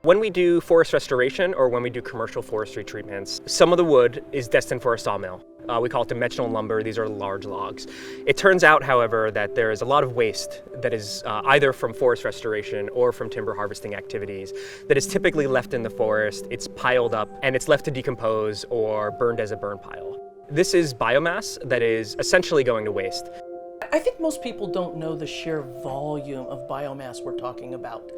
When we do forest restoration or when we do commercial forestry treatments, some of the wood is destined for a sawmill. We call it dimensional lumber. These are large logs. It turns out, however, that there is a lot of waste that is either from forest restoration or from timber harvesting activities that is typically left in the forest. It's piled up and it's left to decompose or burned as a burn pile. This is biomass that is essentially going to waste. I think most people don't know the sheer volume of biomass we're talking about.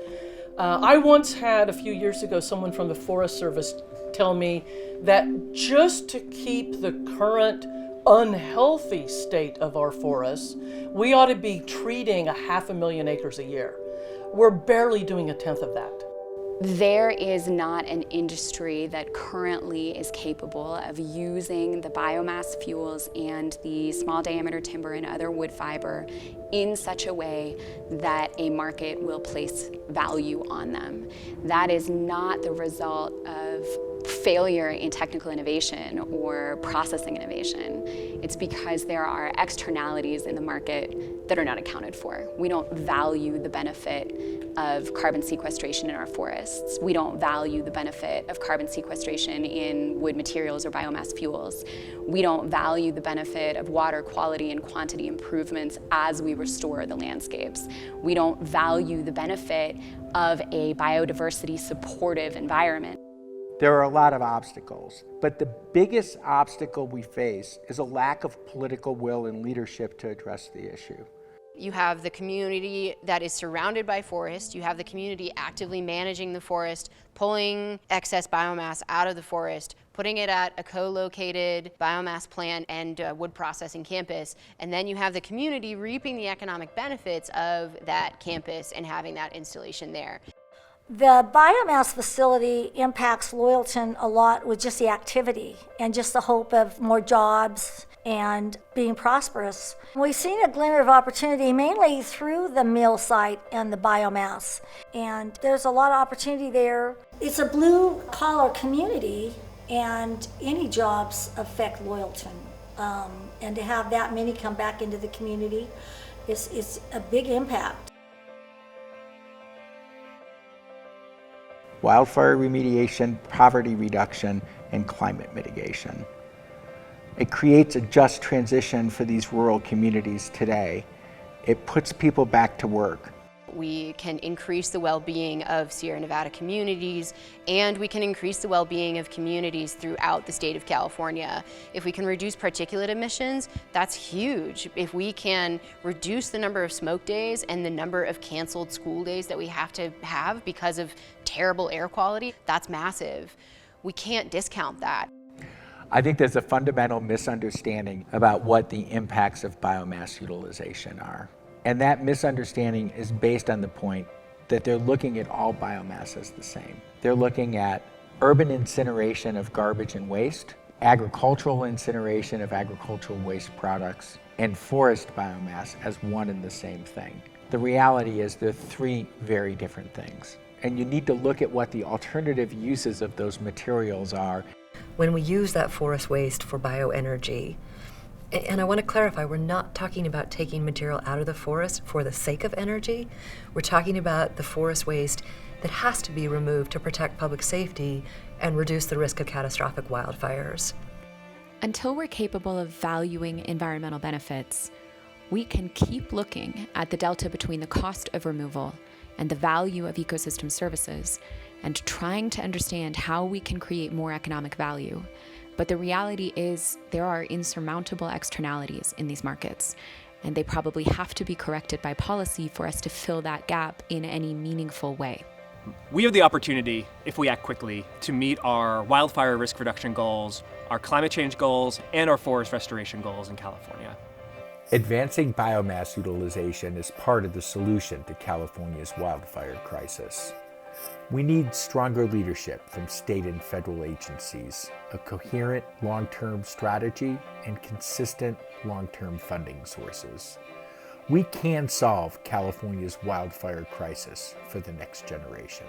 I once had, a few years ago, someone from the Forest Service tell me that just to keep the current unhealthy state of our forests, we ought to be treating 500,000 acres a year. We're barely doing 1/10 of that. There is not an industry that currently is capable of using the biomass fuels and the small diameter timber and other wood fiber in such a way that a market will place value on them. That is not the result of failure in technical innovation or processing innovation. It's because there are externalities in the market that are not accounted for. We don't value the benefit of carbon sequestration in our forests. We don't value the benefit of carbon sequestration in wood materials or biomass fuels. We don't value the benefit of water quality and quantity improvements as we restore the landscapes. We don't value the benefit of a biodiversity supportive environment. There are a lot of obstacles, but the biggest obstacle we face is a lack of political will and leadership to address the issue. You have the community that is surrounded by forest, you have the community actively managing the forest, pulling excess biomass out of the forest, putting it at a co-located biomass plant and wood processing campus, and then you have the community reaping the economic benefits of that campus and having that installation there. The biomass facility impacts Loyalton a lot with just the activity and just the hope of more jobs and being prosperous. We've seen a glimmer of opportunity mainly through the mill site and the biomass, and there's a lot of opportunity there. It's a blue collar community and any jobs affect Loyalton, and to have that many come back into the community is a big impact. Wildfire remediation, poverty reduction, and climate mitigation. It creates a just transition for these rural communities today. It puts people back to work. We can increase the well-being of Sierra Nevada communities, and we can increase the well-being of communities throughout the state of California. If we can reduce particulate emissions, that's huge. If we can reduce the number of smoke days and the number of canceled school days that we have to have because of terrible air quality, that's massive. We can't discount that. I think there's a fundamental misunderstanding about what the impacts of biomass utilization are. And that misunderstanding is based on the point that they're looking at all biomass as the same. They're looking at urban incineration of garbage and waste, agricultural incineration of agricultural waste products, and forest biomass as one and the same thing. The reality is they're three very different things. And you need to look at what the alternative uses of those materials are. When we use that forest waste for bioenergy, and I want to clarify, we're not talking about taking material out of the forest for the sake of energy. We're talking about the forest waste that has to be removed to protect public safety and reduce the risk of catastrophic wildfires. Until we're capable of valuing environmental benefits, we can keep looking at the delta between the cost of removal and the value of ecosystem services and trying to understand how we can create more economic value. But the reality is there are insurmountable externalities in these markets, and they probably have to be corrected by policy for us to fill that gap in any meaningful way. We have the opportunity, if we act quickly, to meet our wildfire risk reduction goals, our climate change goals, and our forest restoration goals in California. Advancing biomass utilization is part of the solution to California's wildfire crisis. We need stronger leadership from state and federal agencies, a coherent long-term strategy, and consistent long-term funding sources. We can solve California's wildfire crisis for the next generation.